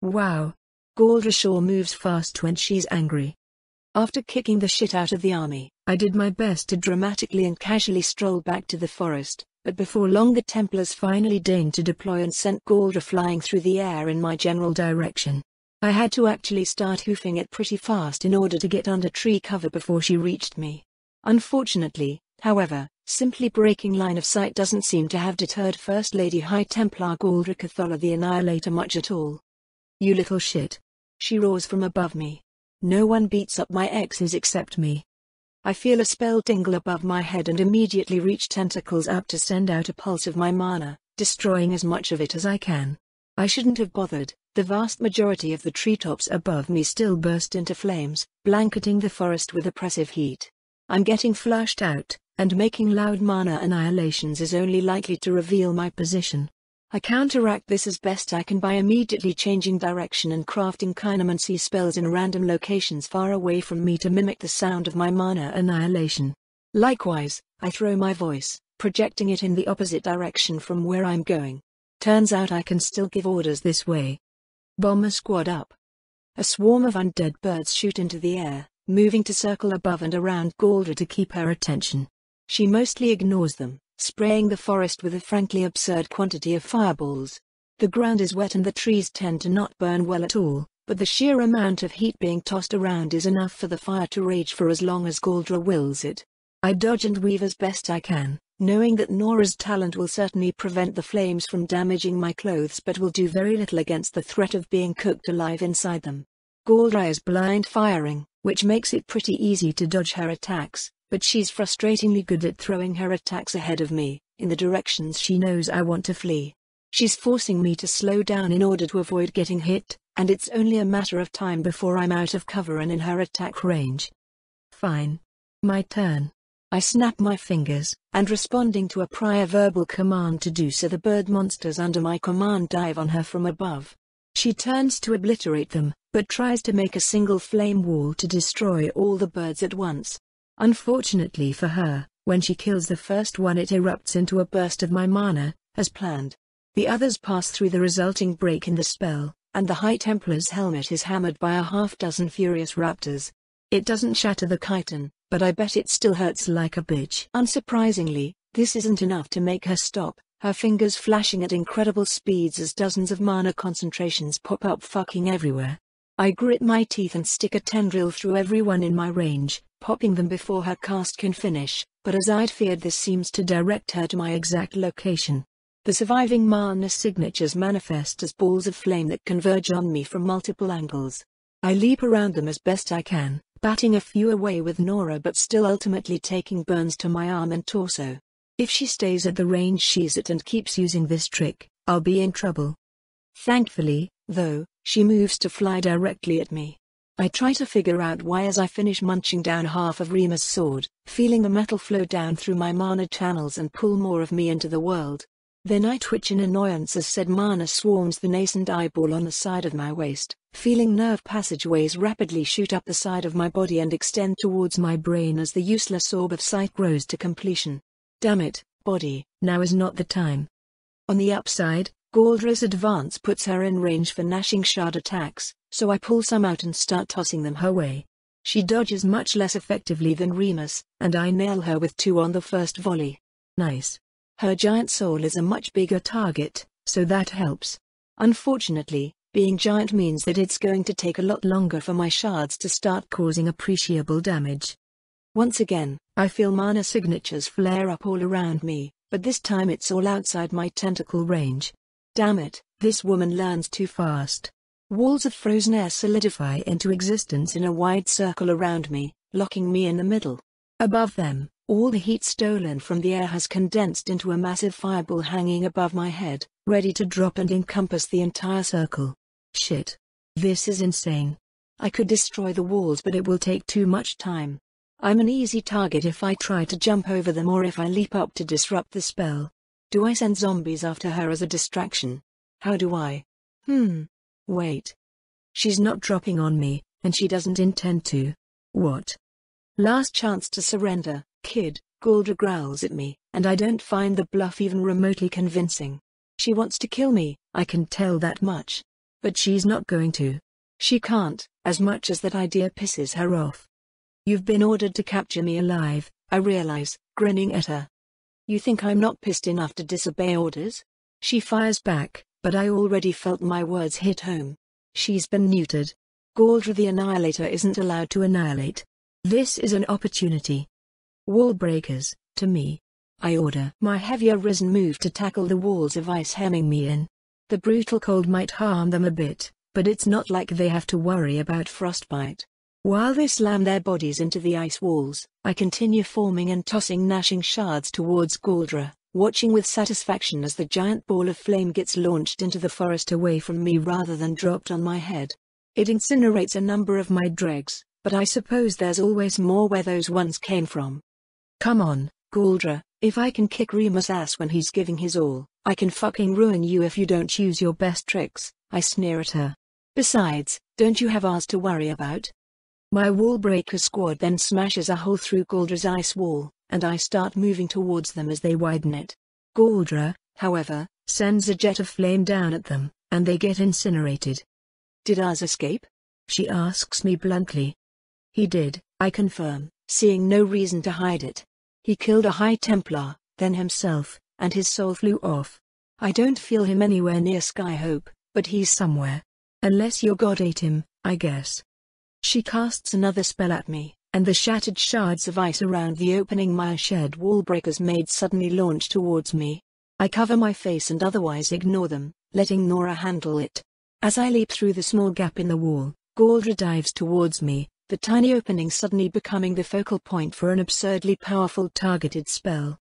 Wow. Galdra sure moves fast when she's angry. After kicking the shit out of the army, I did my best to dramatically and casually stroll back to the forest, but before long the Templars finally deigned to deploy and sent Galdra flying through the air in my general direction. I had to actually start hoofing it pretty fast in order to get under tree cover before she reached me. Unfortunately, however, simply breaking line of sight doesn't seem to have deterred First Lady High Templar Galdra Cathala the Annihilator much at all. "You little shit," she roars from above me. "No one beats up my exes except me." I feel a spell tingle above my head and immediately reach tentacles up to send out a pulse of my mana, destroying as much of it as I can. I shouldn't have bothered. The vast majority of the treetops above me still burst into flames, blanketing the forest with oppressive heat. I'm getting flushed out, and making loud mana annihilations is only likely to reveal my position. I counteract this as best I can by immediately changing direction and crafting chinemancy spells in random locations far away from me to mimic the sound of my mana annihilation. Likewise, I throw my voice, projecting it in the opposite direction from where I'm going. Turns out I can still give orders this way. Bomber squad up. A swarm of undead birds shoot into the air, moving to circle above and around Galdra to keep her attention. She mostly ignores them, spraying the forest with a frankly absurd quantity of fireballs. The ground is wet and the trees tend to not burn well at all, but the sheer amount of heat being tossed around is enough for the fire to rage for as long as Galdra wills it. I dodge and weave as best I can, knowing that Nora's talent will certainly prevent the flames from damaging my clothes but will do very little against the threat of being cooked alive inside them. Galdra is blind firing, which makes it pretty easy to dodge her attacks, but she's frustratingly good at throwing her attacks ahead of me, in the directions she knows I want to flee. She's forcing me to slow down in order to avoid getting hit, and it's only a matter of time before I'm out of cover and in her attack range. Fine. My turn. I snap my fingers, and responding to a prior verbal command to do so, the bird monsters under my command dive on her from above. She turns to obliterate them, but tries to make a single flame wall to destroy all the birds at once. Unfortunately for her, when she kills the first one it erupts into a burst of my mana, as planned. The others pass through the resulting break in the spell, and the High Templar's helmet is hammered by a half-dozen furious raptors. It doesn't shatter the chitin, but I bet it still hurts like a bitch. Unsurprisingly, this isn't enough to make her stop, her fingers flashing at incredible speeds as dozens of mana concentrations pop up fucking everywhere. I grit my teeth and stick a tendril through everyone in my range, popping them before her cast can finish, but as I'd feared this seems to direct her to my exact location. The surviving mana signatures manifest as balls of flame that converge on me from multiple angles. I leap around them as best I can, batting a few away with Nora but still ultimately taking burns to my arm and torso. If she stays at the range she's at and keeps using this trick, I'll be in trouble. Thankfully, though, she moves to fly directly at me. I try to figure out why as I finish munching down half of Rima's sword, feeling the metal flow down through my mana channels and pull more of me into the world. Then I twitch in annoyance as said mana swarms the nascent eyeball on the side of my waist, feeling nerve passageways rapidly shoot up the side of my body and extend towards my brain as the useless orb of sight grows to completion. Damn it, body, now is not the time. On the upside, Galdra's advance puts her in range for gnashing shard attacks, so I pull some out and start tossing them her way. She dodges much less effectively than Remus, and I nail her with 2 on the first volley. Nice. Her giant soul is a much bigger target, so that helps. Unfortunately, being giant means that it's going to take a lot longer for my shards to start causing appreciable damage. Once again, I feel mana signatures flare up all around me, but this time it's all outside my tentacle range. Damn it, this woman learns too fast. Walls of frozen air solidify into existence in a wide circle around me, locking me in the middle. Above them, all the heat stolen from the air has condensed into a massive fireball hanging above my head, ready to drop and encompass the entire circle. Shit. This is insane. I could destroy the walls but it will take too much time. I'm an easy target if I try to jump over them or if I leap up to disrupt the spell. Do I send zombies after her as a distraction? How do I? Wait. She's not dropping on me, and she doesn't intend to. What? Last chance to surrender, kid, Galdra growls at me, and I don't find the bluff even remotely convincing. She wants to kill me, I can tell that much. but she's not going to. She can't, as much as that idea pisses her off. You've been ordered to capture me alive, I realize, grinning at her. You think I'm not pissed enough to disobey orders? She fires back, but I already felt my words hit home. She's been neutered. Galdra the Annihilator isn't allowed to annihilate. This is an opportunity. Wall breakers, to me. I order. My heavier risen move to tackle the walls of ice hemming me in. The brutal cold might harm them a bit, but it's not like they have to worry about frostbite. While they slam their bodies into the ice walls, I continue forming and tossing gnashing shards towards Galdra, watching with satisfaction as the giant ball of flame gets launched into the forest away from me rather than dropped on my head. It incinerates a number of my dregs, but I suppose there's always more where those ones came from. Come on, Galdra, if I can kick Remus' ass when he's giving his all, I can fucking ruin you if you don't use your best tricks, I sneer at her. Besides, don't you have ours to worry about? My wall breaker squad then smashes a hole through Galdra's ice wall, and I start moving towards them as they widen it. Galdra, however, sends a jet of flame down at them, and they get incinerated. Did ours escape? She asks me bluntly. He did, I confirm, seeing no reason to hide it. He killed a High Templar, then himself, and his soul flew off. I don't feel him anywhere near Skyhope, but he's somewhere. Unless your god ate him, I guess. She casts another spell at me, and the shattered shards of ice around the opening my shed wall breakers made suddenly launch towards me. I cover my face and otherwise ignore them, letting Nora handle it. As I leap through the small gap in the wall, Galdra dives towards me, the tiny opening suddenly becoming the focal point for an absurdly powerful targeted spell.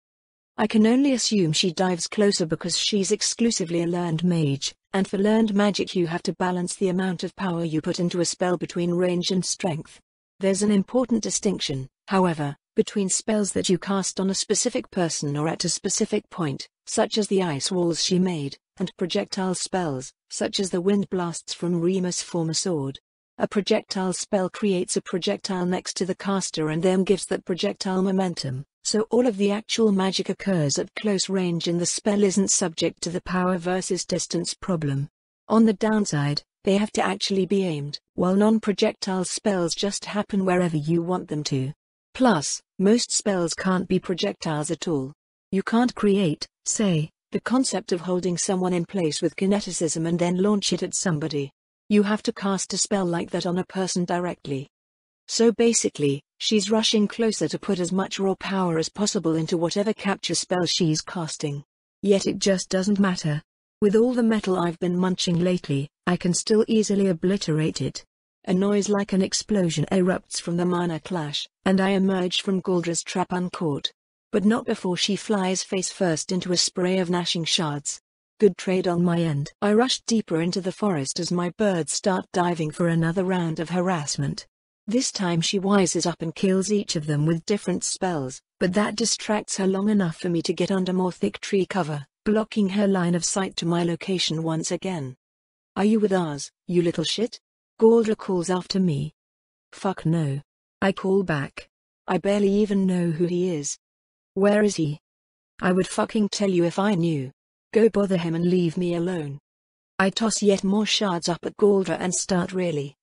I can only assume she dives closer because she's exclusively a learned mage, and for learned magic you have to balance the amount of power you put into a spell between range and strength. There's an important distinction, however, between spells that you cast on a specific person or at a specific point, such as the ice walls she made, and projectile spells, such as the wind blasts from Remus' former sword. A projectile spell creates a projectile next to the caster and then gives that projectile momentum, so all of the actual magic occurs at close range and the spell isn't subject to the power versus distance problem. On the downside, they have to actually be aimed, while non-projectile spells just happen wherever you want them to. Plus, most spells can't be projectiles at all. You can't create, say, the concept of holding someone in place with kineticism and then launch it at somebody. You have to cast a spell like that on a person directly. So basically, she's rushing closer to put as much raw power as possible into whatever capture spell she's casting. Yet it just doesn't matter. With all the metal I've been munching lately, I can still easily obliterate it. A noise like an explosion erupts from the mana clash, and I emerge from Galdra's trap uncaught. But not before she flies face first into a spray of gnashing shards. Good trade on my end. I rush deeper into the forest as my birds start diving for another round of harassment. This time she wises up and kills each of them with different spells, but that distracts her long enough for me to get under more thick tree cover, blocking her line of sight to my location once again. Are you with ours, you little shit? Galdra calls after me. Fuck no. I call back. I barely even know who he is. Where is he? I would fucking tell you if I knew. Go bother him and leave me alone. I toss yet more shards up at Galdra and start really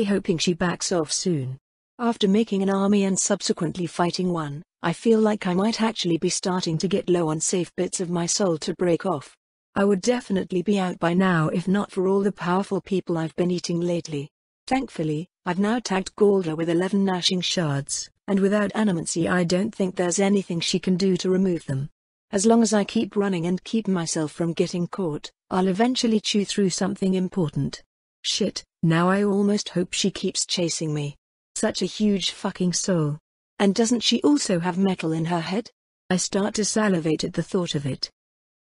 hoping she backs off soon. After making an army and subsequently fighting one, I feel like I might actually be starting to get low on safe bits of my soul to break off. I would definitely be out by now if not for all the powerful people I've been eating lately. Thankfully, I've now tagged Galdra with 11 gnashing shards, and without animancy I don't think there's anything she can do to remove them. As long as I keep running and keep myself from getting caught, I'll eventually chew through something important. Shit, now I almost hope she keeps chasing me. Such a huge fucking soul. And doesn't she also have metal in her head? I start to salivate at the thought of it.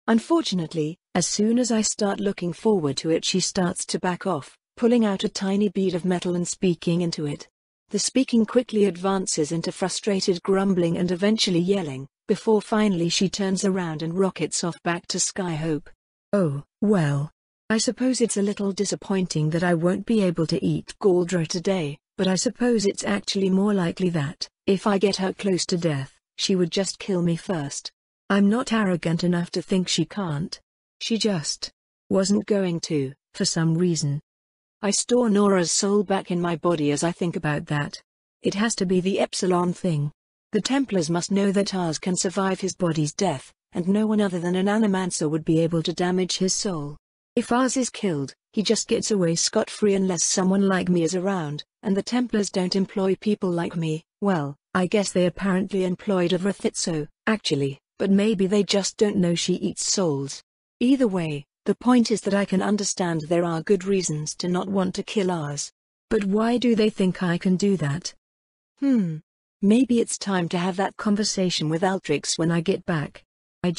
Unfortunately, as soon as I start looking forward to it she starts to back off, pulling out a tiny bead of metal and speaking into it. The speaking quickly advances into frustrated grumbling and eventually yelling, before finally she turns around and rockets off back to Skyhope. Oh, well. I suppose it's a little disappointing that I won't be able to eat Galdra today, but I suppose it's actually more likely that, if I get her close to death, she would just kill me first. I'm not arrogant enough to think she can't. She just wasn't going to, for some reason. I store Nora's soul back in my body as I think about that. It has to be the Epsilon thing. The Templars must know that Ars can survive his body's death, and no one other than an Animancer would be able to damage his soul. If Ars is killed, he just gets away scot-free unless someone like me is around, and the Templars don't employ people like me. Well, I guess they apparently employed a Vrathitso, actually, but maybe they just don't know she eats souls. Either way, the point is that I can understand there are good reasons to not want to kill Ars. But why do they think I can do that? Maybe it's time to have that conversation with Altrix when I get back. I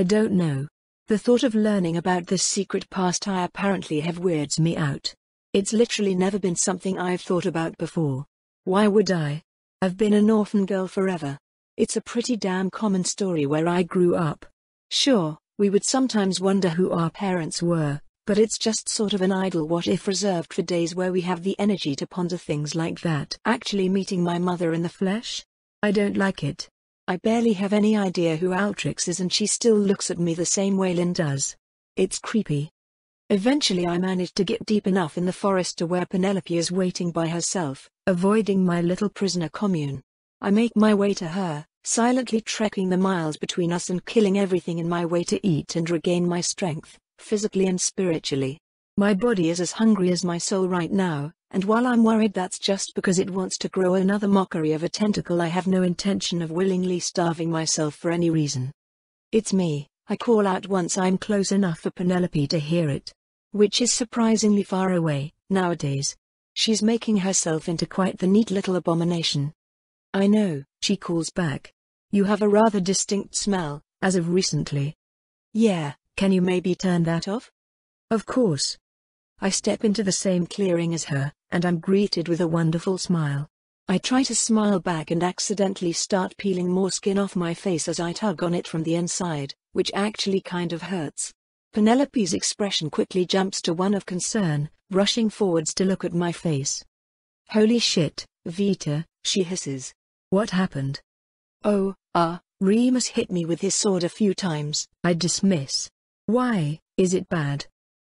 don't know. The thought of learning about this secret past I apparently have weirds me out. It's literally never been something I've thought about before. Why would I? I've been an orphan girl forever. It's a pretty damn common story where I grew up. Sure, we would sometimes wonder who our parents were, but it's just sort of an idle what-if reserved for days where we have the energy to ponder things like that. Actually meeting my mother in the flesh? I don't like it. I barely have any idea who Altrix is and she still looks at me the same way Lynn does. It's creepy. Eventually I manage to get deep enough in the forest to where Penelope is waiting by herself, avoiding my little prisoner commune. I make my way to her, silently trekking the miles between us and killing everything in my way to eat and regain my strength, physically and spiritually. My body is as hungry as my soul right now, and while I'm worried that's just because it wants to grow another mockery of a tentacle, I have no intention of willingly starving myself for any reason. It's me, I call out once I'm close enough for Penelope to hear it. Which is surprisingly far away, nowadays. She's making herself into quite the neat little abomination. I know, she calls back. You have a rather distinct smell, as of recently. Yeah, can you maybe turn that off? Of course. I step into the same clearing as her, and I'm greeted with a wonderful smile. I try to smile back and accidentally start peeling more skin off my face as I tug on it from the inside, which actually kind of hurts. Penelope's expression quickly jumps to one of concern, rushing forwards to look at my face. Holy shit, Vita, she hisses. What happened? Oh, Remus hit me with his sword a few times. I dismiss. Why, is it bad?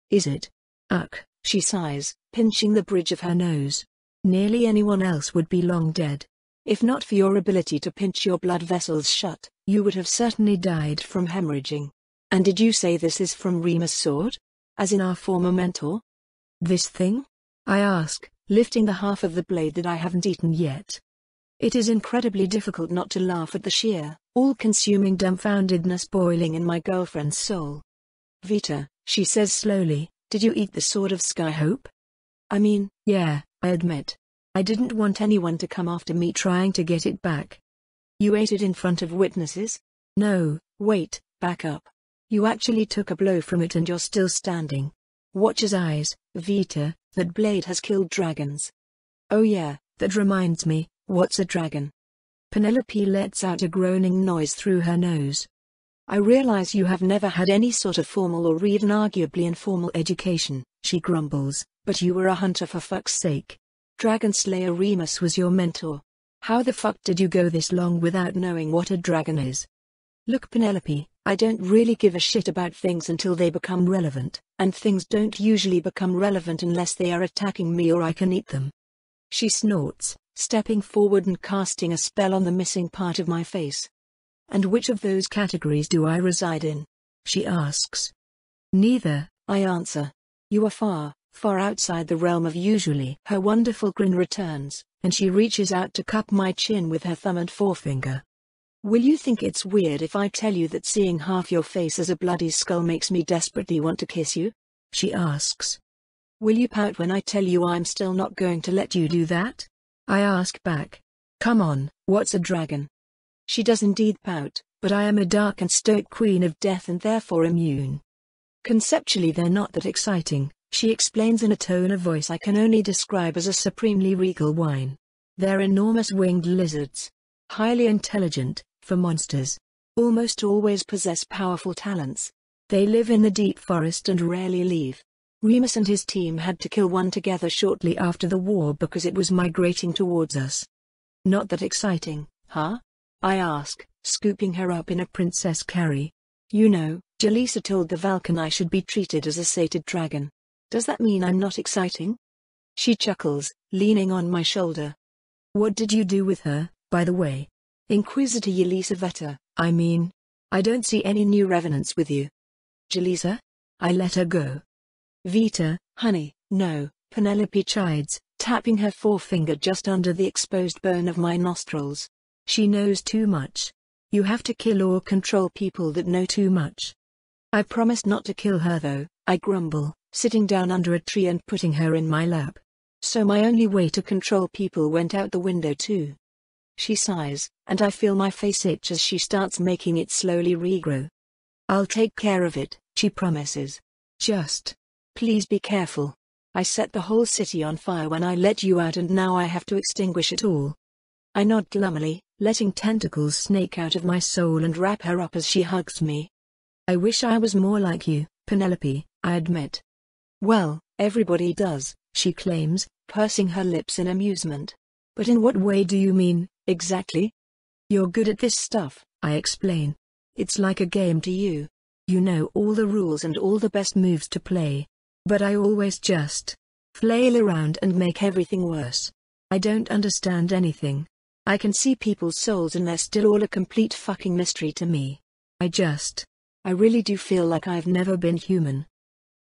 Is it? Ugh, she sighs, pinching the bridge of her nose. Nearly anyone else would be long dead. If not for your ability to pinch your blood vessels shut, you would have certainly died from hemorrhaging. And did you say this is from Remus' sword? As in our former mentor? This thing? I ask, lifting the half of the blade that I haven't eaten yet. It is incredibly difficult not to laugh at the sheer, all-consuming dumbfoundedness boiling in my girlfriend's soul. Vita, she says slowly, did you eat the Sword of Skyhope? I mean, yeah, I admit. I didn't want anyone to come after me trying to get it back. You ate it in front of witnesses? No, wait, back up. You actually took a blow from it and you're still standing. Watch his eyes, Vita, that blade has killed dragons. Oh yeah, that reminds me, what's a dragon? Penelope lets out a groaning noise through her nose. I realize you have never had any sort of formal or even arguably informal education, she grumbles, but you were a hunter for fuck's sake. Dragon Slayer Remus was your mentor. How the fuck did you go this long without knowing what a dragon is? Look Penelope, I don't really give a shit about things until they become relevant, and things don't usually become relevant unless they are attacking me or I can eat them. She snorts, stepping forward and casting a spell on the missing part of my face. And which of those categories do I reside in? She asks. Neither, I answer. You are far, far outside the realm of usually. Her wonderful grin returns, and she reaches out to cup my chin with her thumb and forefinger. Will you think it's weird if I tell you that seeing half your face as a bloody skull makes me desperately want to kiss you? She asks. Will you pout when I tell you I'm still not going to let you do that? I ask back. Come on, what's a dragon? She does indeed pout, but I am a dark and stoic queen of death and therefore immune. Conceptually they're not that exciting, she explains in a tone of voice I can only describe as a supremely regal whine. They're enormous winged lizards. Highly intelligent, for monsters. Almost always possess powerful talents. They live in the deep forest and rarely leave. Remus and his team had to kill one together shortly after the war because it was migrating towards us. Not that exciting, huh? I ask, scooping her up in a princess carry. You know, Jaleesa told the Vulcan I should be treated as a sated dragon. Does that mean I'm not exciting? She chuckles, leaning on my shoulder. What did you do with her, by the way? Inquisitor Yelisaveta, I mean. I don't see any new revenants with you. Jelisa? I let her go. Vita, honey, no, Penelope chides, tapping her forefinger just under the exposed bone of my nostrils. She knows too much. You have to kill or control people that know too much. I promised not to kill her though, I grumble, sitting down under a tree and putting her in my lap. So my only way to control people went out the window too. She sighs, and I feel my face itch as she starts making it slowly regrow. I'll take care of it, she promises. Just, please be careful. I set the whole city on fire when I let you out and now I have to extinguish it all. I nod gloomily, letting tentacles snake out of my soul and wrap her up as she hugs me. I wish I was more like you, Penelope, I admit. Well, everybody does, she claims, pursing her lips in amusement. But in what way do you mean, exactly? You're good at this stuff, I explain. It's like a game to you. You know all the rules and all the best moves to play. But I always just flail around and make everything worse. I don't understand anything. I can see people's souls and they're still all a complete fucking mystery to me. I really do feel like I've never been human.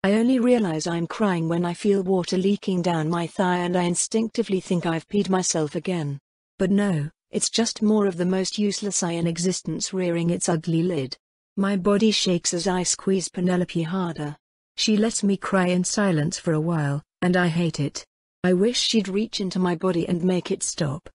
I only realize I'm crying when I feel water leaking down my thigh and I instinctively think I've peed myself again. But no, it's just more of the most useless eye in existence rearing its ugly lid. My body shakes as I squeeze Penelope harder. She lets me cry in silence for a while, and I hate it. I wish she'd reach into my body and make it stop.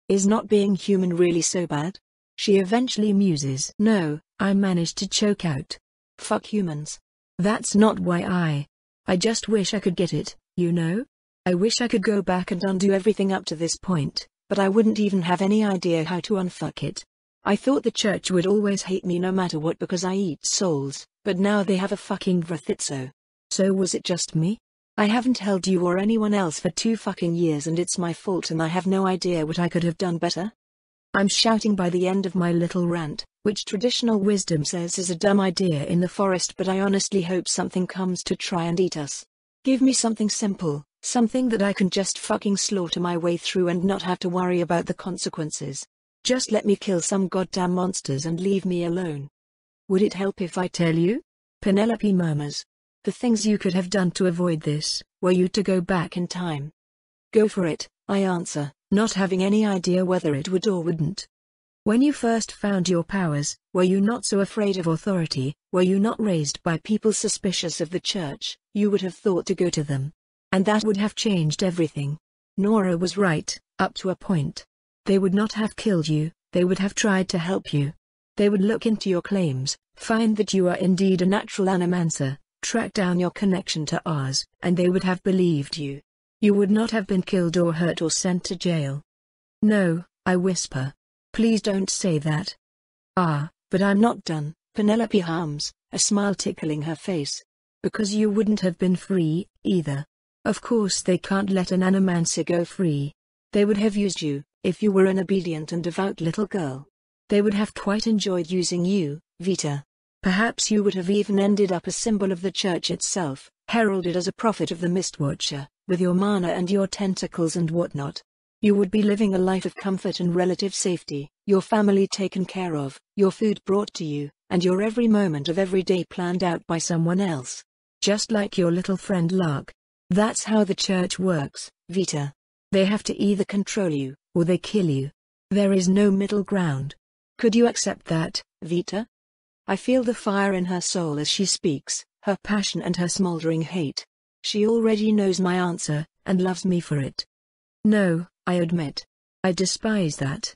Is not being human really so bad? She eventually muses. No, I managed to choke out. Fuck humans. That's not why I just wish I could get it, you know? I wish I could go back and undo everything up to this point, but I wouldn't even have any idea how to unfuck it. I thought the church would always hate me no matter what because I eat souls, but now they have a fucking Vrathitso. So was it just me? I haven't held you or anyone else for 2 fucking years and it's my fault and I have no idea what I could have done better. I'm shouting by the end of my little rant, which traditional wisdom says is a dumb idea in the forest, but I honestly hope something comes to try and eat us. Give me something simple, something that I can just fucking slaughter my way through and not have to worry about the consequences. Just let me kill some goddamn monsters and leave me alone. Would it help if I tell you? Penelope murmurs. The things you could have done to avoid this, were you to go back in time. Go for it, I answer, not having any idea whether it would or wouldn't. When you first found your powers, were you not so afraid of authority? Were you not raised by people suspicious of the church? You would have thought to go to them. And that would have changed everything. Nora was right, up to a point. They would not have killed you, they would have tried to help you. They would look into your claims, find that you are indeed a natural animancer, track down your connection to ours, and they would have believed you. You would not have been killed or hurt or sent to jail. No, I whisper. Please don't say that. Ah, but I'm not done, Penelope hums, a smile tickling her face. Because you wouldn't have been free, either. Of course they can't let an animancer go free. They would have used you, if you were an obedient and devout little girl. They would have quite enjoyed using you, Vita. Perhaps you would have even ended up a symbol of the church itself, heralded as a prophet of the Mistwatcher, with your mana and your tentacles and whatnot. You would be living a life of comfort and relative safety, your family taken care of, your food brought to you, and your every moment of every day planned out by someone else. Just like your little friend Lark. That's how the church works, Vita. They have to either control you, or they kill you. There is no middle ground. Could you accept that, Vita? I feel the fire in her soul as she speaks, her passion and her smoldering hate. She already knows my answer, and loves me for it. No, I admit. I despise that.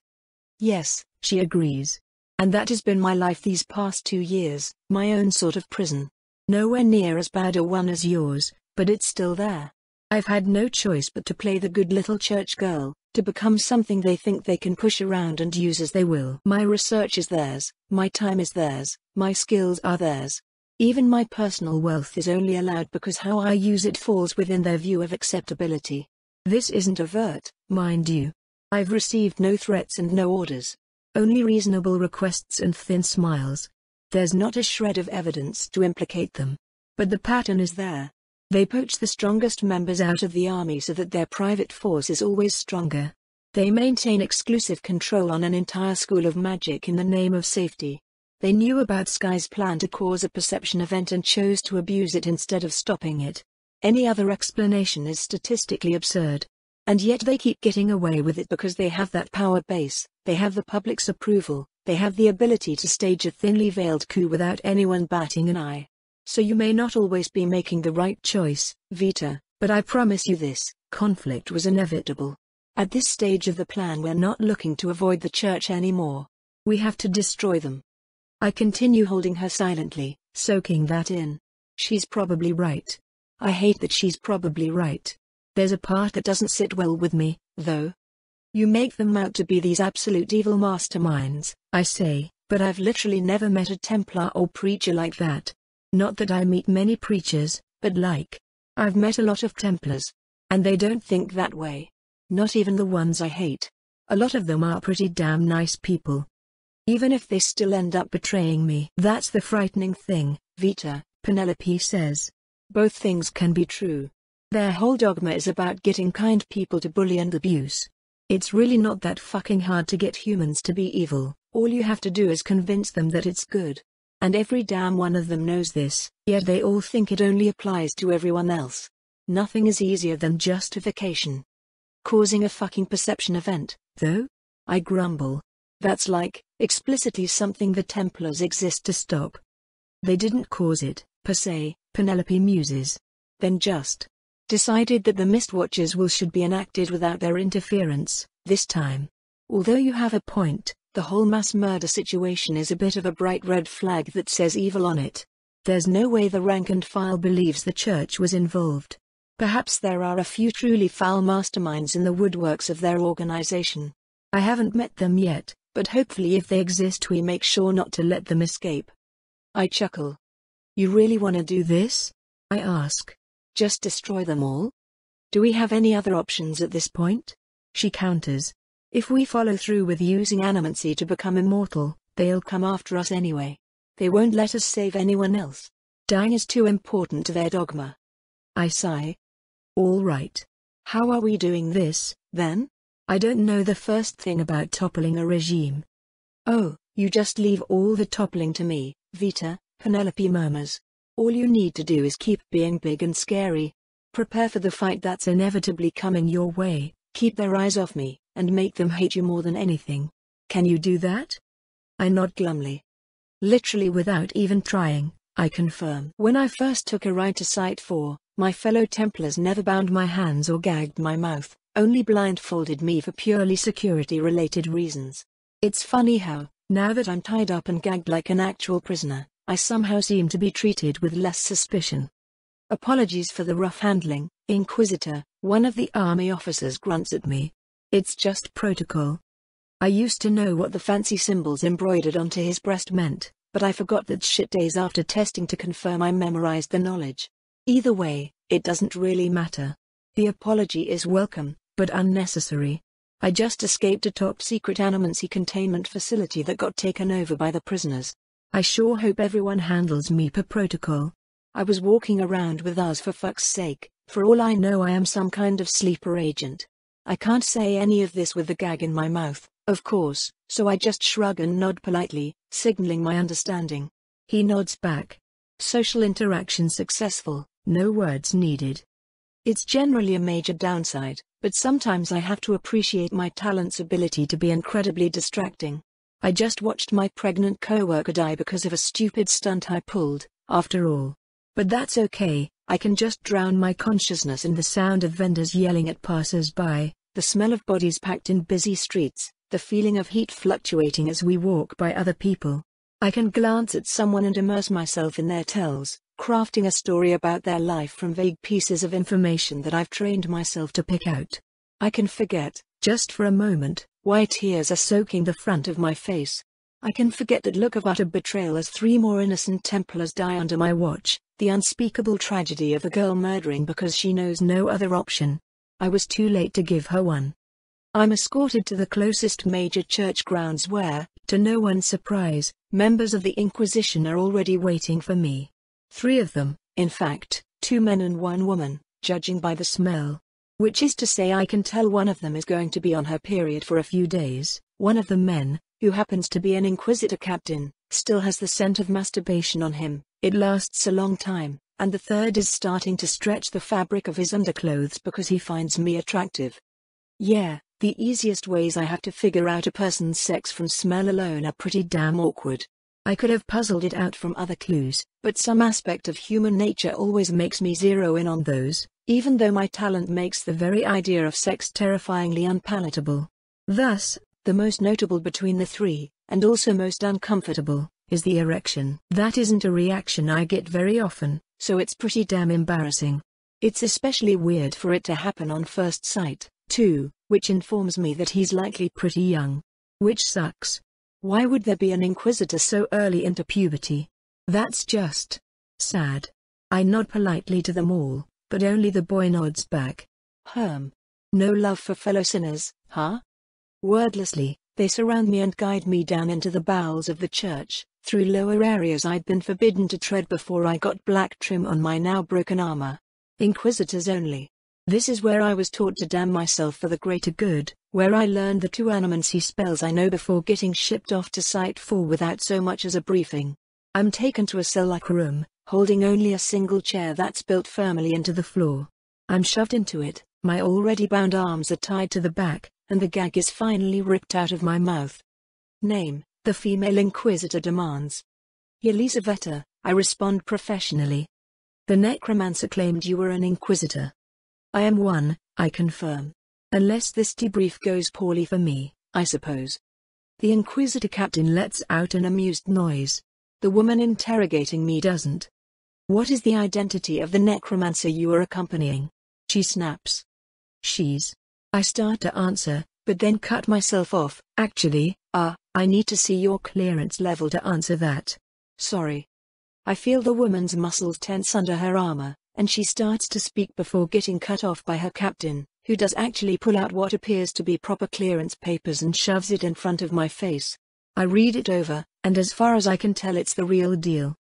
Yes, she agrees. And that has been my life these past 2 years, my own sort of prison. Nowhere near as bad a one as yours, but it's still there. I've had no choice but to play the good little church girl, to become something they think they can push around and use as they will. My research is theirs, my time is theirs, my skills are theirs. Even my personal wealth is only allowed because how I use it falls within their view of acceptability. This isn't overt, mind you. I've received no threats and no orders. Only reasonable requests and thin smiles. There's not a shred of evidence to implicate them. But the pattern is there. They poach the strongest members out of the army so that their private force is always stronger. They maintain exclusive control on an entire school of magic in the name of safety. They knew about Sky's plan to cause a perception event and chose to abuse it instead of stopping it. Any other explanation is statistically absurd. And yet they keep getting away with it because they have that power base, they have the public's approval, they have the ability to stage a thinly veiled coup without anyone batting an eye. So you may not always be making the right choice, Vita, but I promise you this, conflict was inevitable. At this stage of the plan we're not looking to avoid the church anymore. We have to destroy them. I continue holding her silently, soaking that in. She's probably right. I hate that she's probably right. There's a part that doesn't sit well with me, though. You make them out to be these absolute evil masterminds, I say, but I've literally never met a Templar or preacher like that. Not that I meet many preachers, but I've met a lot of Templars. And they don't think that way. Not even the ones I hate. A lot of them are pretty damn nice people. Even if they still end up betraying me. That's the frightening thing, Vita, Penelope says. Both things can be true. Their whole dogma is about getting kind people to bully and abuse. It's really not that fucking hard to get humans to be evil, all you have to do is convince them that it's good. And every damn one of them knows this, yet they all think it only applies to everyone else. Nothing is easier than justification. Causing a fucking perception event, though? I grumble. That's explicitly something the Templars exist to stop. They didn't cause it, per se, Penelope muses. Then just decided that the Mistwatchers should be enacted without their interference, this time. Although you have a point, the whole mass murder situation is a bit of a bright red flag that says evil on it. There's no way the rank and file believes the church was involved. Perhaps there are a few truly foul masterminds in the woodworks of their organization. I haven't met them yet, but hopefully if they exist we make sure not to let them escape. I chuckle. You really want to do this? I ask. Just destroy them all? Do we have any other options at this point? She counters. If we follow through with using animancy to become immortal, they'll come after us anyway. They won't let us save anyone else. Dying is too important to their dogma. I sigh. All right. How are we doing this, then? I don't know the first thing about toppling a regime. Oh, you just leave all the toppling to me, Vita, Penelope murmurs. All you need to do is keep being big and scary. Prepare for the fight that's inevitably coming your way, keep their eyes off me, and make them hate you more than anything. Can you do that? I nod glumly. Literally without even trying, I confirm. When I first took a ride to Site 4, my fellow Templars never bound my hands or gagged my mouth, only blindfolded me for purely security-related reasons. It's funny how, now that I'm tied up and gagged like an actual prisoner, I somehow seem to be treated with less suspicion. Apologies for the rough handling, Inquisitor, one of the army officers grunts at me. It's just protocol. I used to know what the fancy symbols embroidered onto his breast meant, but I forgot that shit days after testing to confirm I memorized the knowledge. Either way, it doesn't really matter. The apology is welcome, but unnecessary. I just escaped a top-secret animancy containment facility that got taken over by the prisoners. I sure hope everyone handles me per protocol. I was walking around with us for fuck's sake, for all I know I am some kind of sleeper agent. I can't say any of this with the gag in my mouth, of course, so I just shrug and nod politely, signaling my understanding. He nods back. Social interaction successful, no words needed. It's generally a major downside, but sometimes I have to appreciate my talent's ability to be incredibly distracting. I just watched my pregnant coworker die because of a stupid stunt I pulled, after all. But that's okay, I can just drown my consciousness in the sound of vendors yelling at passers-by, the smell of bodies packed in busy streets, the feeling of heat fluctuating as we walk by other people. I can glance at someone and immerse myself in their tales, crafting a story about their life from vague pieces of information that I've trained myself to pick out. I can forget, just for a moment, why tears are soaking the front of my face. I can forget that look of utter betrayal as 3 more innocent Templars die under my watch, the unspeakable tragedy of a girl murdering because she knows no other option. I was too late to give her one. I'm escorted to the closest major church grounds where, to no one's surprise, members of the Inquisition are already waiting for me. 3 of them, in fact, 2 men and 1 woman, judging by the smell. Which is to say I can tell one of them is going to be on her period for a few days. One of the men, who happens to be an Inquisitor captain, still has the scent of masturbation on him. It lasts a long time, and the third is starting to stretch the fabric of his underclothes because he finds me attractive. Yeah, the easiest ways I have to figure out a person's sex from smell alone are pretty damn awkward. I could have puzzled it out from other clues, but some aspect of human nature always makes me zero in on those, even though my talent makes the very idea of sex terrifyingly unpalatable. Thus, the most notable between the three, and also most uncomfortable, is the erection. That isn't a reaction I get very often, so it's pretty damn embarrassing. It's especially weird for it to happen on first sight, too, which informs me that he's likely pretty young. Which sucks. Why would there be an Inquisitor so early into puberty? That's just sad. I nod politely to them all, but only the boy nods back. No love for fellow sinners, huh? Wordlessly, they surround me and guide me down into the bowels of the church, through lower areas I'd been forbidden to tread before I got black trim on my now broken armor. Inquisitors only. This is where I was taught to damn myself for the greater good, where I learned the 2 animancy spells I know before getting shipped off to Site 4 without so much as a briefing. I'm taken to a cell-like room, holding only a single chair that's built firmly into the floor. I'm shoved into it, my already bound arms are tied to the back, and the gag is finally ripped out of my mouth. Name, the female Inquisitor demands. Yelizaveta, I respond professionally. The necromancer claimed you were an Inquisitor. I am one, I confirm. Unless this debrief goes poorly for me, I suppose. The Inquisitor captain lets out an amused noise. The woman interrogating me doesn't. What is the identity of the necromancer you are accompanying? She snaps. She's. I start to answer, but then cut myself off. Actually, I need to see your clearance level to answer that. Sorry. I feel the woman's muscles tense under her armor, and she starts to speak before getting cut off by her captain, who does actually pull out what appears to be proper clearance papers and shoves it in front of my face. I read it over, and as far as I can tell it's the real deal.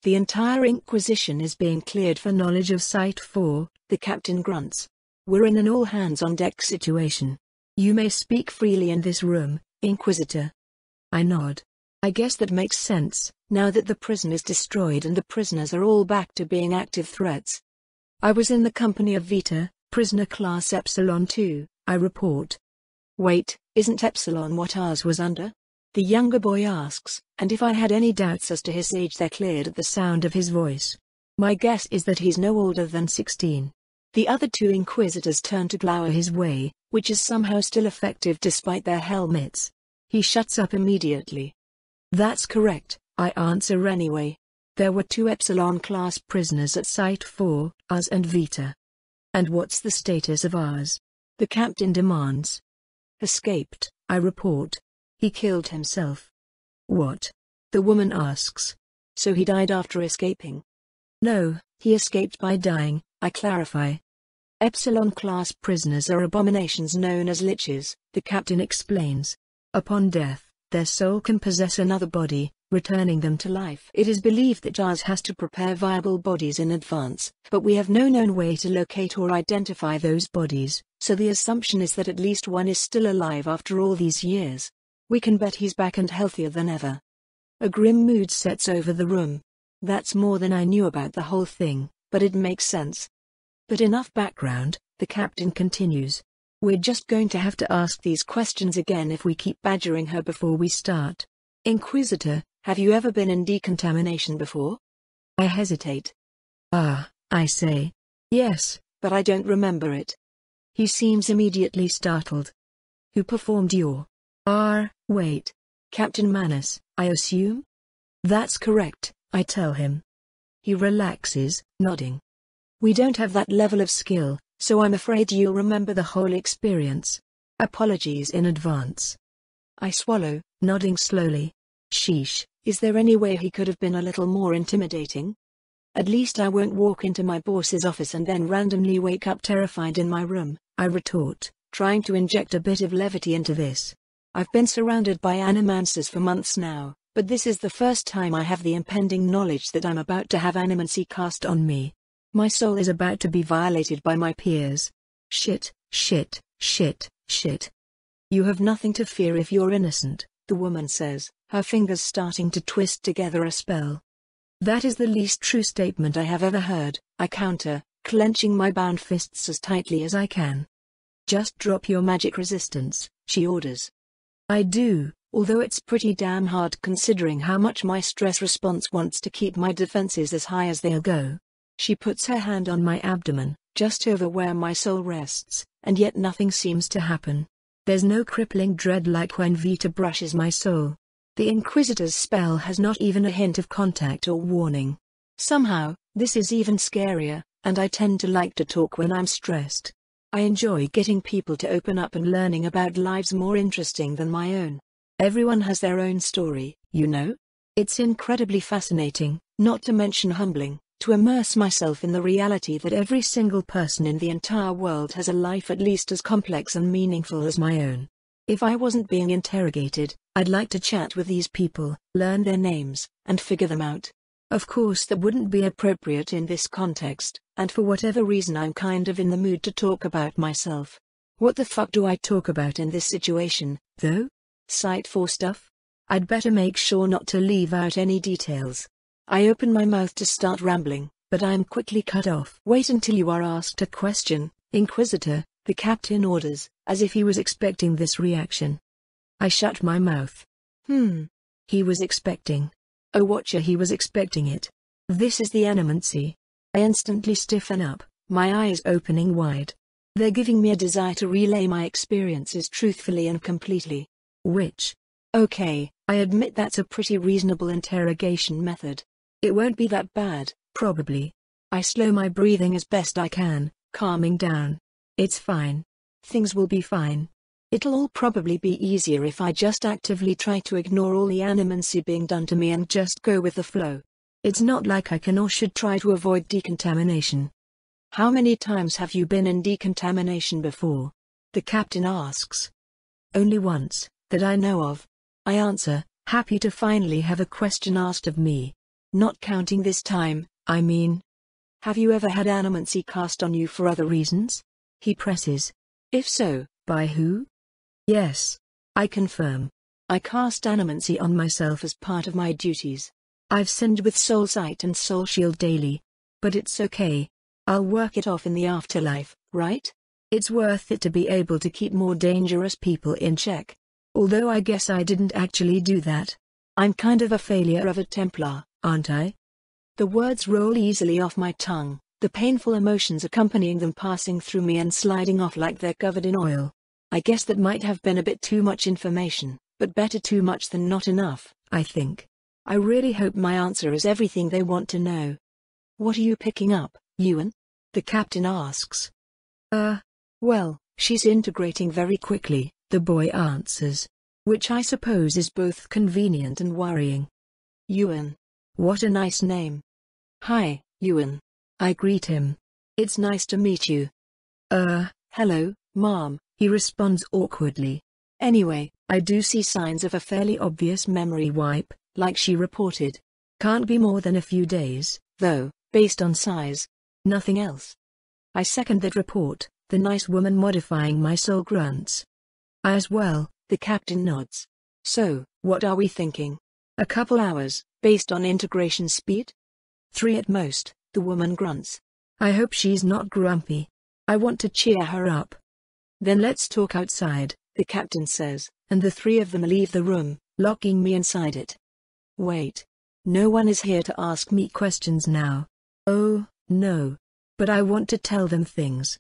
The entire Inquisition is being cleared for knowledge of Site 4, the captain grunts. We're in an all-hands-on-deck situation. You may speak freely in this room, Inquisitor. I nod. I guess that makes sense, now that the prison is destroyed and the prisoners are all back to being active threats. I was in the company of Vita, prisoner class Epsilon 2, I report. Wait, isn't Epsilon what ours was under? The younger boy asks, and if I had any doubts as to his age they're cleared at the sound of his voice. My guess is that he's no older than 16. The other 2 Inquisitors turn to glower his way, which is somehow still effective despite their helmets. He shuts up immediately. That's correct, I answer anyway. There were 2 Epsilon-class prisoners at Site 4, ours and Vita. And what's the status of ours? The captain demands. Escaped, I report. He killed himself. What? The woman asks. So he died after escaping? No, he escaped by dying, I clarify. Epsilon-class prisoners are abominations known as liches, the captain explains. Upon death, their soul can possess another body, returning them to life. It is believed that ours has to prepare viable bodies in advance, but we have no known way to locate or identify those bodies, so the assumption is that at least one is still alive after all these years. We can bet he's back and healthier than ever. A grim mood sets over the room. That's more than I knew about the whole thing, but it makes sense. But enough background, the captain continues. We're just going to have to ask these questions again if we keep badgering her before we start. Inquisitor, have you ever been in decontamination before? I hesitate. I say. Yes, but I don't remember it. He seems immediately startled. Who performed your wait. Captain Manus, I assume? That's correct, I tell him. He relaxes, nodding. We don't have that level of skill, so I'm afraid you'll remember the whole experience. Apologies in advance. I swallow, nodding slowly. Sheesh, is there any way he could have been a little more intimidating? At least I won't walk into my boss's office and then randomly wake up terrified in my room, I retort, trying to inject a bit of levity into this. I've been surrounded by animancers for months now, but this is the first time I have the impending knowledge that I'm about to have animancy cast on me. My soul is about to be violated by my peers. Shit, shit, shit, shit. You have nothing to fear if you're innocent, the woman says, her fingers starting to twist together a spell. That is the least true statement I have ever heard, I counter, clenching my bound fists as tightly as I can. Just drop your magic resistance, she orders. I do, although it's pretty damn hard considering how much my stress response wants to keep my defenses as high as they'll go. She puts her hand on my abdomen, just over where my soul rests, and yet nothing seems to happen. There's no crippling dread like when Vita brushes my soul. The Inquisitor's spell has not even a hint of contact or warning. Somehow, this is even scarier, and I tend to like to talk when I'm stressed. I enjoy getting people to open up and learning about lives more interesting than my own. Everyone has their own story, you know? It's incredibly fascinating, not to mention humbling, to immerse myself in the reality that every single person in the entire world has a life at least as complex and meaningful as my own. If I wasn't being interrogated, I'd like to chat with these people, learn their names, and figure them out. Of course that wouldn't be appropriate in this context, and for whatever reason I'm kind of in the mood to talk about myself. What the fuck do I talk about in this situation, though? Site 4 stuff? I'd better make sure not to leave out any details. I open my mouth to start rambling, but I am quickly cut off. Wait until you are asked a question, Inquisitor, the captain orders, as if he was expecting this reaction. I shut my mouth. He was expecting. Oh watcher, he was expecting it. This is the animancy. I instantly stiffen up, my eyes opening wide. They're giving me a desire to relay my experiences truthfully and completely. Which? Okay, I admit that's a pretty reasonable interrogation method. It won't be that bad, probably. I slow my breathing as best I can, calming down. It's fine. Things will be fine. It'll all probably be easier if I just actively try to ignore all the animancy being done to me and just go with the flow. It's not like I can or should try to avoid decontamination. How many times have you been in decontamination before? The captain asks. Only once, that I know of. I answer, happy to finally have a question asked of me. Not counting this time, I mean. Have you ever had animancy cast on you for other reasons? He presses. If so, by who? Yes. I confirm. I cast animancy on myself as part of my duties. I've sinned with Soul Sight and Soul Shield daily. But it's okay. I'll work it off in the afterlife, right? It's worth it to be able to keep more dangerous people in check. Although I guess I didn't actually do that. I'm kind of a failure of a Templar, aren't I? The words roll easily off my tongue, the painful emotions accompanying them passing through me and sliding off like they're covered in oil. I guess that might have been a bit too much information, but better too much than not enough, I think. I really hope my answer is everything they want to know. What are you picking up, Ewan? The captain asks. Well, she's integrating very quickly, the boy answers. Which I suppose is both convenient and worrying. Ewan. What a nice name. Hi, Ewan. I greet him. It's nice to meet you. Hello, Mom, he responds awkwardly. Anyway, I do see signs of a fairly obvious memory wipe, like she reported. Can't be more than a few days, though, based on size. Nothing else. I second that report, the nice woman modifying my soul grunts. I as well, the captain nods. So, what are we thinking? A couple hours, based on integration speed? 3 at most, the woman grunts. I hope she's not grumpy. I want to cheer her up. Then let's talk outside, the captain says, and the 3 of them leave the room, locking me inside it. Wait. No one is here to ask me questions now. Oh, no. But I want to tell them things.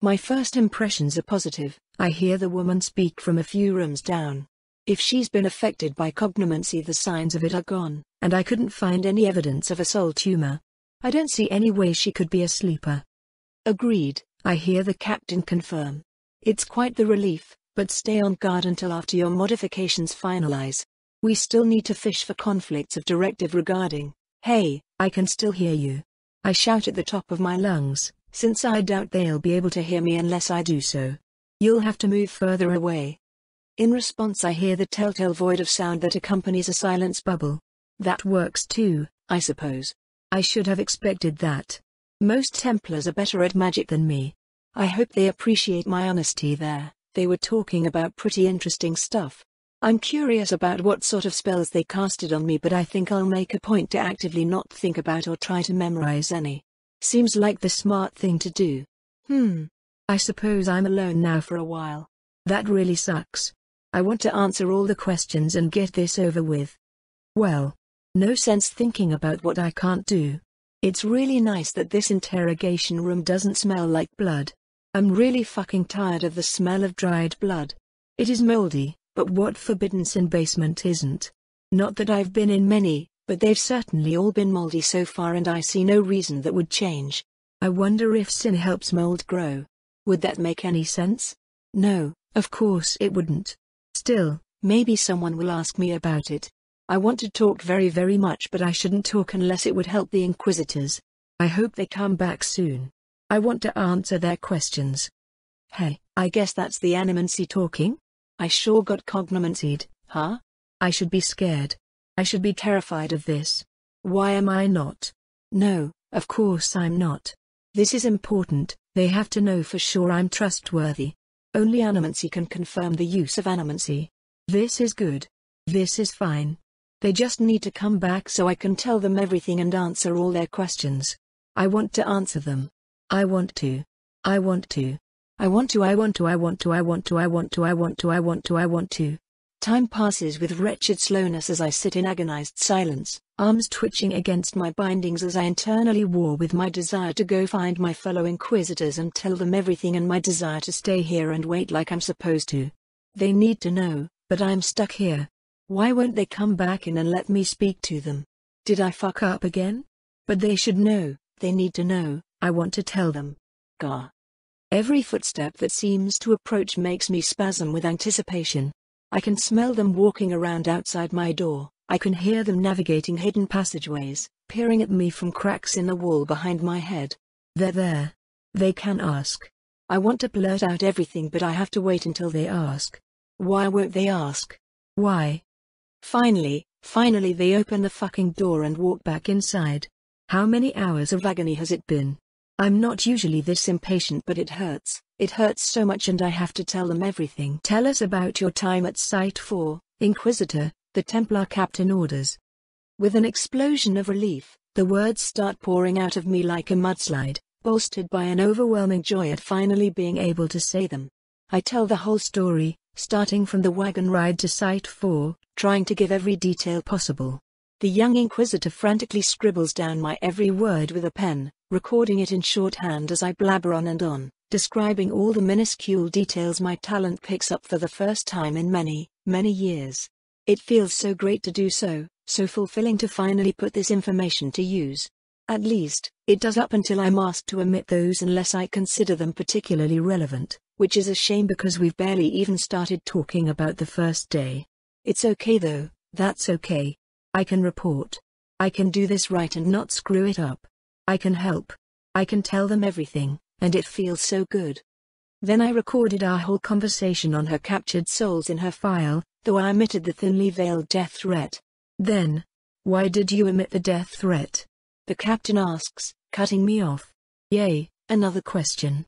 My first impressions are positive, I hear the woman speak from a few rooms down. If she's been affected by cognomancy, the signs of it are gone, and I couldn't find any evidence of a soul tumor. I don't see any way she could be a sleeper. Agreed, I hear the captain confirm. It's quite the relief, but stay on guard until after your modifications finalize. We still need to fish for conflicts of directive regarding. Hey, I can still hear you. I shout at the top of my lungs, since I doubt they'll be able to hear me unless I do so. You'll have to move further away. In response, I hear the telltale void of sound that accompanies a silence bubble. That works too, I suppose. I should have expected that. Most Templars are better at magic than me. I hope they appreciate my honesty there. They were talking about pretty interesting stuff. I'm curious about what sort of spells they casted on me, but I think I'll make a point to actively not think about or try to memorize any. Seems like the smart thing to do. I suppose I'm alone now for a while. That really sucks. I want to answer all the questions and get this over with. Well, no sense thinking about what I can't do. It's really nice that this interrogation room doesn't smell like blood. I'm really fucking tired of the smell of dried blood. It is moldy, but what Forbidden Sin basement isn't? Not that I've been in many, but they've certainly all been moldy so far, and I see no reason that would change. I wonder if sin helps mold grow. Would that make any sense? No, of course it wouldn't. Still, maybe someone will ask me about it. I want to talk very much, but I shouldn't talk unless it would help the Inquisitors. I hope they come back soon. I want to answer their questions. Hey, I guess that's the animancy talking? I sure got cognomancied, huh? I should be scared. I should be terrified of this. Why am I not? No, of course I'm not. This is important. They have to know for sure I'm trustworthy. Only animancy can confirm the use of animancy. This is good. This is fine. They just need to come back so I can tell them everything and answer all their questions. I want to answer them. I want to. I want to. I want to. I want to. I want to. I want to. I want to. I want to. I want to. I want to. Time passes with wretched slowness as I sit in agonized silence, arms twitching against my bindings as I internally war with my desire to go find my fellow Inquisitors and tell them everything, and my desire to stay here and wait like I'm supposed to. They need to know, but I'm stuck here. Why won't they come back in and let me speak to them? Did I fuck up again? But they should know, they need to know, I want to tell them. Gah. Every footstep that seems to approach makes me spasm with anticipation. I can smell them walking around outside my door. I can hear them navigating hidden passageways, peering at me from cracks in the wall behind my head. They're there. They can ask. I want to blurt out everything, but I have to wait until they ask. Why won't they ask? Why? Finally they open the fucking door and walk back inside. How many hours of agony has it been? I'm not usually this impatient, but it hurts. It hurts so much, and I have to tell them everything. Tell us about your time at Site 4, Inquisitor, the Templar captain orders. With an explosion of relief, the words start pouring out of me like a mudslide, bolstered by an overwhelming joy at finally being able to say them. I tell the whole story, starting from the wagon ride to Site 4, trying to give every detail possible. The young Inquisitor frantically scribbles down my every word with a pen, recording it in shorthand as I blabber on and on, describing all the minuscule details my talent picks up for the first time in many years. It feels so great to do so fulfilling to finally put this information to use. At least, it does up until I'm asked to omit those unless I consider them particularly relevant, which is a shame because we've barely even started talking about the first day. It's okay though, that's okay. I can report. I can do this right and not screw it up. I can help. I can tell them everything, and it feels so good. Then I recorded our whole conversation on her captured souls in her file, though I omitted the thinly veiled death threat. Then, why did you omit the death threat? The captain asks, cutting me off. Yay, another question.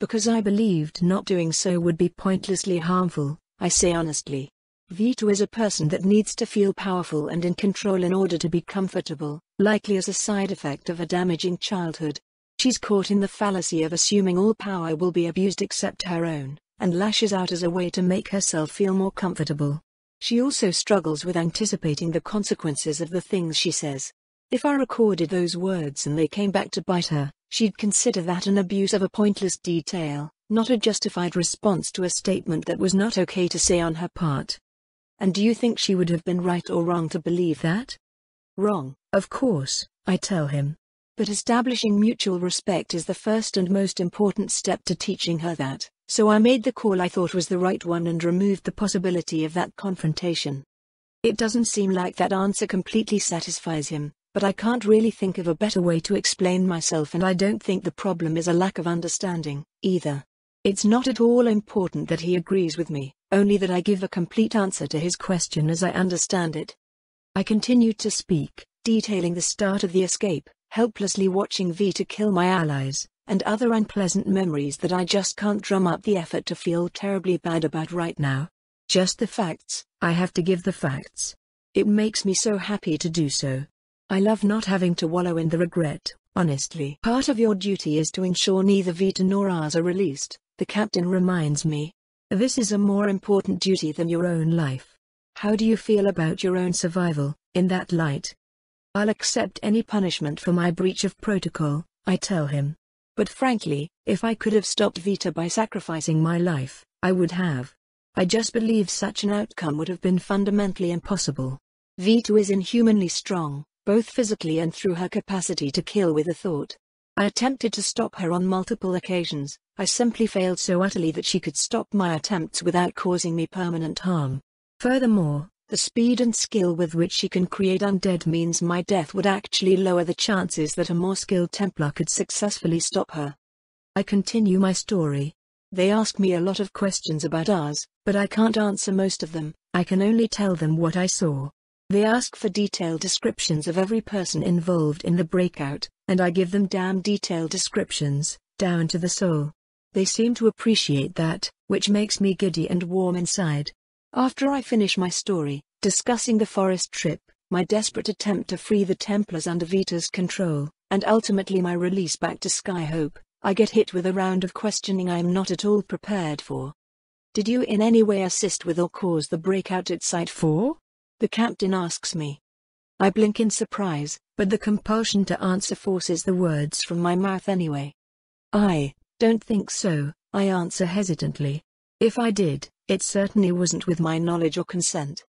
Because I believed not doing so would be pointlessly harmful, I say honestly. Vito is a person that needs to feel powerful and in control in order to be comfortable, likely as a side effect of a damaging childhood. She's caught in the fallacy of assuming all power will be abused except her own, and lashes out as a way to make herself feel more comfortable. She also struggles with anticipating the consequences of the things she says. If I recorded those words and they came back to bite her, she'd consider that an abuse of a pointless detail, not a justified response to a statement that was not okay to say on her part. And do you think she would have been right or wrong to believe that? Wrong, of course, I tell him. But establishing mutual respect is the first and most important step to teaching her that, so I made the call I thought was the right one and removed the possibility of that confrontation. It doesn't seem like that answer completely satisfies him, but I can't really think of a better way to explain myself, and I don't think the problem is a lack of understanding, either. It's not at all important that he agrees with me, only that I give a complete answer to his question as I understand it. I continued to speak, detailing the start of the escape, helplessly watching Vita kill my allies, and other unpleasant memories that I just can't drum up the effort to feel terribly bad about right now. Just the facts. I have to give the facts. It makes me so happy to do so. I love not having to wallow in the regret, honestly. Part of your duty is to ensure neither Vita nor ours are released, the captain reminds me. This is a more important duty than your own life. How do you feel about your own survival, in that light? I'll accept any punishment for my breach of protocol, I tell him. But frankly, if I could have stopped Vita by sacrificing my life, I would have. I just believe such an outcome would have been fundamentally impossible. Vita is inhumanly strong, both physically and through her capacity to kill with a thought. I attempted to stop her on multiple occasions. I simply failed so utterly that she could stop my attempts without causing me permanent harm. Furthermore, the speed and skill with which she can create undead means my death would actually lower the chances that a more skilled Templar could successfully stop her. I continue my story. They ask me a lot of questions about ours, but I can't answer most of them. I can only tell them what I saw. They ask for detailed descriptions of every person involved in the breakout, and I give them damn detailed descriptions, down to the soul. They seem to appreciate that, which makes me giddy and warm inside. After I finish my story, discussing the forest trip, my desperate attempt to free the Templars under Vita's control, and ultimately my release back to Skyhope, I get hit with a round of questioning I am not at all prepared for. Did you in any way assist with or cause the breakout at Site 4? The captain asks me. I blink in surprise, but the compulsion to answer forces the words from my mouth anyway. I don't think so, I answer hesitantly. If I did, it certainly wasn't with my knowledge or consent.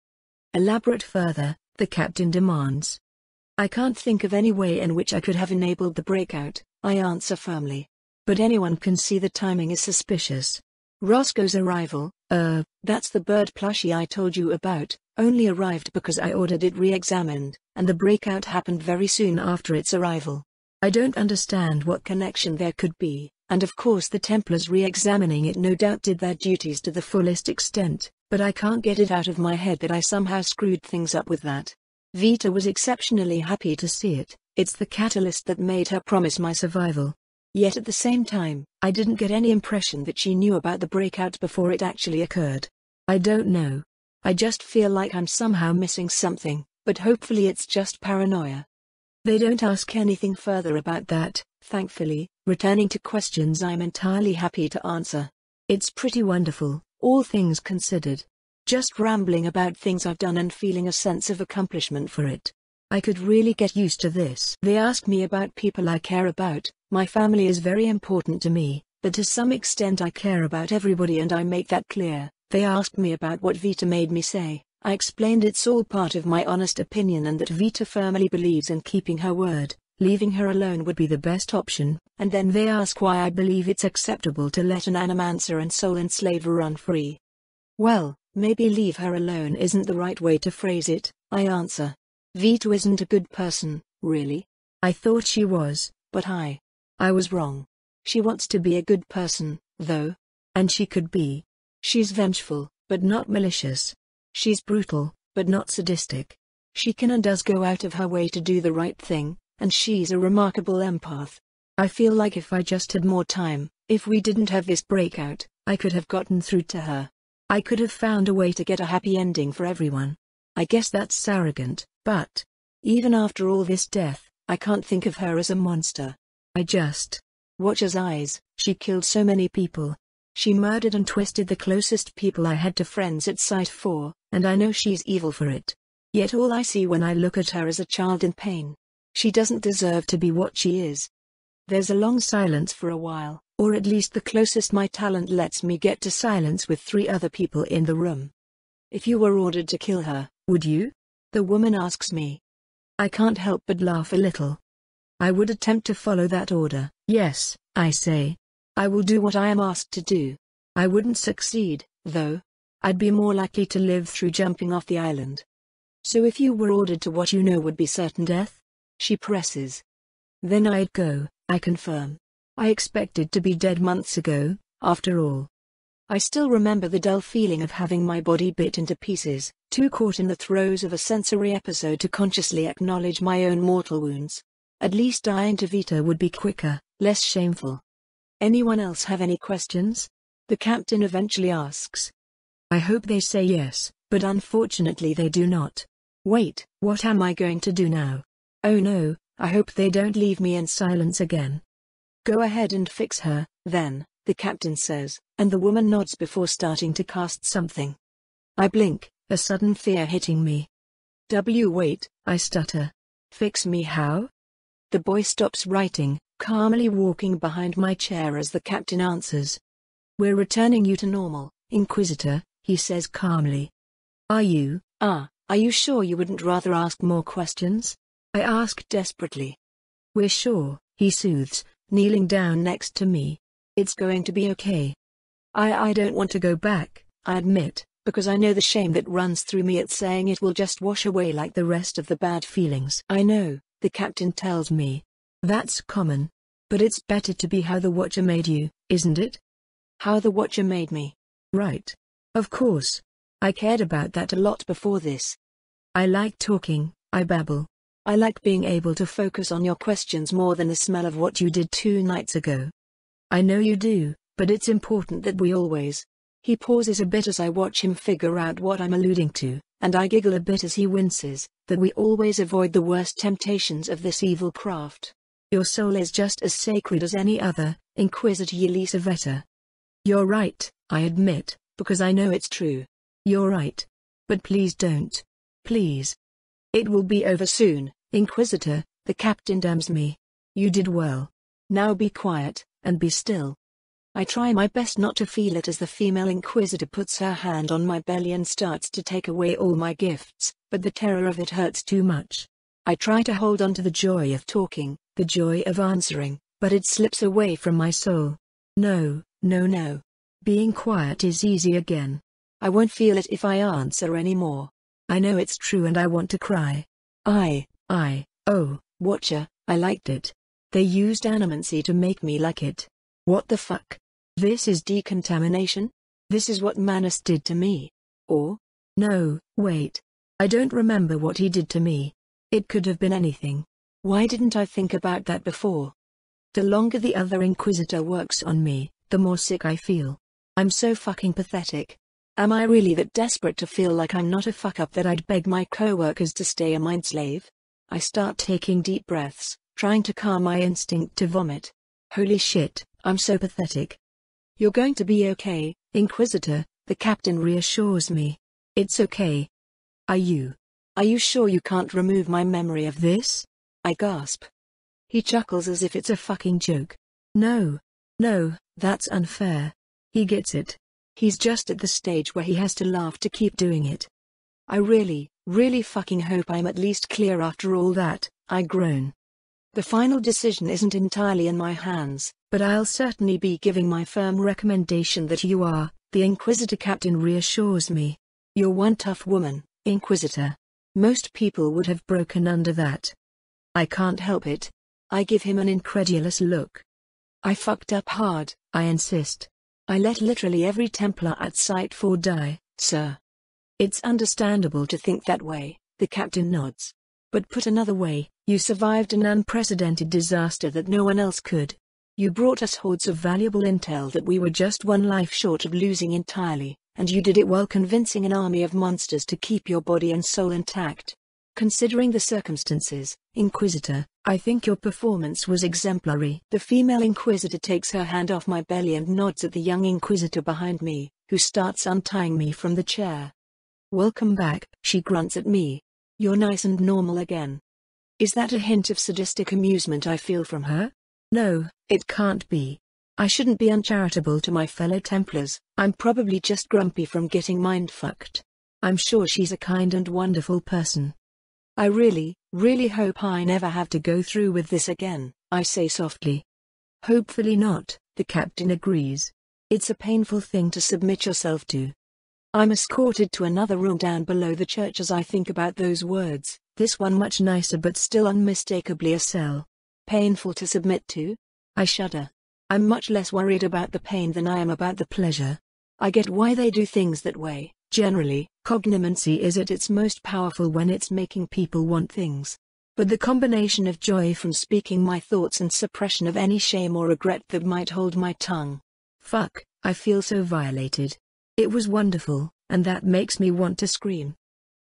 Elaborate further, the captain demands. I can't think of any way in which I could have enabled the breakout, I answer firmly. But anyone can see the timing is suspicious. Roscoe's arrival, that's the bird plushie I told you about, only arrived because I ordered it re-examined, and the breakout happened very soon after its arrival. I don't understand what connection there could be, and of course the Templars re-examining it no doubt did their duties to the fullest extent, but I can't get it out of my head that I somehow screwed things up with that. Vita was exceptionally happy to see it. It's the catalyst that made her promise my survival. Yet at the same time, I didn't get any impression that she knew about the breakout before it actually occurred. I don't know. I just feel like I'm somehow missing something, but hopefully it's just paranoia. They don't ask anything further about that, thankfully, returning to questions I'm entirely happy to answer. It's pretty wonderful, all things considered. Just rambling about things I've done and feeling a sense of accomplishment for it. I could really get used to this. They ask me about people I care about. My family is very important to me, but to some extent I care about everybody and I make that clear. They asked me about what Vita made me say. I explained it's all part of my honest opinion and that Vita firmly believes in keeping her word. Leaving her alone would be the best option, and then they ask why I believe it's acceptable to let an animancer and soul enslaver run free. Well, maybe leave her alone isn't the right way to phrase it, I answer. Vita isn't a good person, really. I thought she was, but I was wrong. She wants to be a good person, though. And she could be. She's vengeful, but not malicious. She's brutal, but not sadistic. She can and does go out of her way to do the right thing, and she's a remarkable empath. I feel like if I just had more time, if we didn't have this breakout, I could have gotten through to her. I could have found a way to get a happy ending for everyone. I guess that's arrogant, but even after all this death, I can't think of her as a monster. I just watch her eyes. She killed so many people. She murdered and twisted the closest people I had to friends at Site 4, and I know she's evil for it. Yet all I see when I look at her is a child in pain. She doesn't deserve to be what she is. There's a long silence for a while, or at least the closest my talent lets me get to silence with 3 other people in the room. If you were ordered to kill her, would you? The woman asks me. I can't help but laugh a little. I would attempt to follow that order. Yes, I say. I will do what I am asked to do. I wouldn't succeed, though. I'd be more likely to live through jumping off the island. So if you were ordered to what you know would be certain death? She presses. Then I'd go, I confirm. I expected to be dead months ago, after all. I still remember the dull feeling of having my body bit into pieces, too caught in the throes of a sensory episode to consciously acknowledge my own mortal wounds. At least dying to Vita would be quicker, less shameful. Anyone else have any questions? The captain eventually asks. I hope they say yes, but unfortunately they do not. Wait, what am I going to do now? Oh no, I hope they don't leave me in silence again. Go ahead and fix her, then, the captain says, and the woman nods before starting to cast something. I blink, a sudden fear hitting me. Wait, I stutter. Fix me how? The boy stops writing, calmly walking behind my chair as the captain answers. We're returning you to normal, Inquisitor, he says calmly. Are you sure you wouldn't rather ask more questions? I ask desperately. We're sure, he soothes, kneeling down next to me. It's going to be okay. I don't want to go back, I admit, because I know the shame that runs through me at saying it will just wash away like the rest of the bad feelings. I know, the captain tells me. That's common. But it's better to be how the Watcher made you, isn't it? How the Watcher made me. Right. Of course. I cared about that a lot before this. I like talking, I babble. I like being able to focus on your questions more than the smell of what you did 2 nights ago. I know you do, but it's important that we always. He pauses a bit as I watch him figure out what I'm alluding to, and I giggle a bit as he winces, that we always avoid the worst temptations of this evil craft. Your soul is just as sacred as any other, Inquisitor Yelisaveta. You're right, I admit, because I know it's true. You're right. But please don't. Please. It will be over soon, Inquisitor, the captain damns me. You did well. Now be quiet, and be still. I try my best not to feel it as the female Inquisitor puts her hand on my belly and starts to take away all my gifts, but the terror of it hurts too much. I try to hold on to the joy of talking, the joy of answering, but it slips away from my soul. No. Being quiet is easy again. I won't feel it if I answer anymore. I know it's true and I want to cry. Oh, Watcher, I liked it. They used animancy to make me like it. What the fuck? This is decontamination? This is what Manus did to me? Or? No, wait. I don't remember what he did to me. It could have been anything. Why didn't I think about that before? The longer the other Inquisitor works on me, the more sick I feel. I'm so fucking pathetic. Am I really that desperate to feel like I'm not a fuck-up that I'd beg my co-workers to stay a mind slave? I start taking deep breaths, trying to calm my instinct to vomit. Holy shit, I'm so pathetic. You're going to be okay, Inquisitor, the captain reassures me. It's okay. Are you sure you can't remove my memory of this? I gasp. He chuckles as if it's a fucking joke. No, that's unfair. He gets it. He's just at the stage where he has to laugh to keep doing it. I really fucking hope I'm at least clear after all that, I groan. The final decision isn't entirely in my hands, but I'll certainly be giving my firm recommendation that you are, the Inquisitor captain reassures me. You're one tough woman, Inquisitor. Most people would have broken under that. I can't help it. I give him an incredulous look. I fucked up hard, I insist. I let literally every Templar at Site 4 die, sir. It's understandable to think that way, the captain nods. But put another way, you survived an unprecedented disaster that no one else could. You brought us hordes of valuable intel that we were just one life short of losing entirely, and you did it while convincing an army of monsters to keep your body and soul intact. Considering the circumstances, Inquisitor, I think your performance was exemplary. The female Inquisitor takes her hand off my belly and nods at the young Inquisitor behind me, who starts untying me from the chair. Welcome back, she grunts at me. You're nice and normal again. Is that a hint of sadistic amusement I feel from her? No, it can't be. I shouldn't be uncharitable to my fellow Templars. I'm probably just grumpy from getting mind-fucked. I'm sure she's a kind and wonderful person. I really hope I never have to go through with this again, I say softly. Hopefully not, the captain agrees. It's a painful thing to submit yourself to. I'm escorted to another room down below the church as I think about those words, this one much nicer but still unmistakably a cell. Painful to submit to? I shudder. I'm much less worried about the pain than I am about the pleasure. I get why they do things that way. Generally, cognomancy is at its most powerful when it's making people want things. but the combination of joy from speaking my thoughts and suppression of any shame or regret that might hold my tongue. Fuck, I feel so violated. It was wonderful, and that makes me want to scream.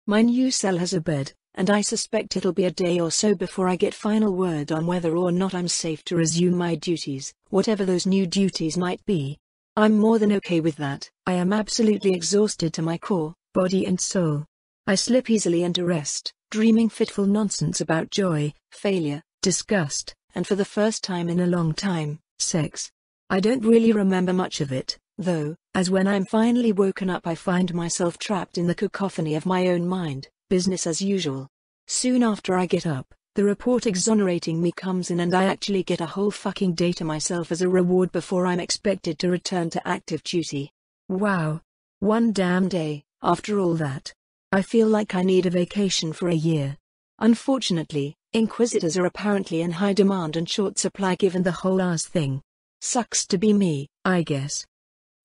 My new cell has a bed, and I suspect it'll be a day or so before I get final word on whether or not I'm safe to resume my duties, whatever those new duties might be. I'm more than okay with that. I am absolutely exhausted to my core, body and soul. I slip easily into rest, dreaming fitful nonsense about joy, failure, disgust, and for the first time in a long time, sex. I don't really remember much of it, though, as when I'm finally woken up I find myself trapped in the cacophony of my own mind, business as usual. Soon after I get up, the report exonerating me comes in and I actually get a whole fucking day to myself as a reward before I'm expected to return to active duty. Wow. One damn day, after all that. I feel like I need a vacation for a year. Unfortunately, Inquisitors are apparently in high demand and short supply given the whole ass thing. Sucks to be me, I guess.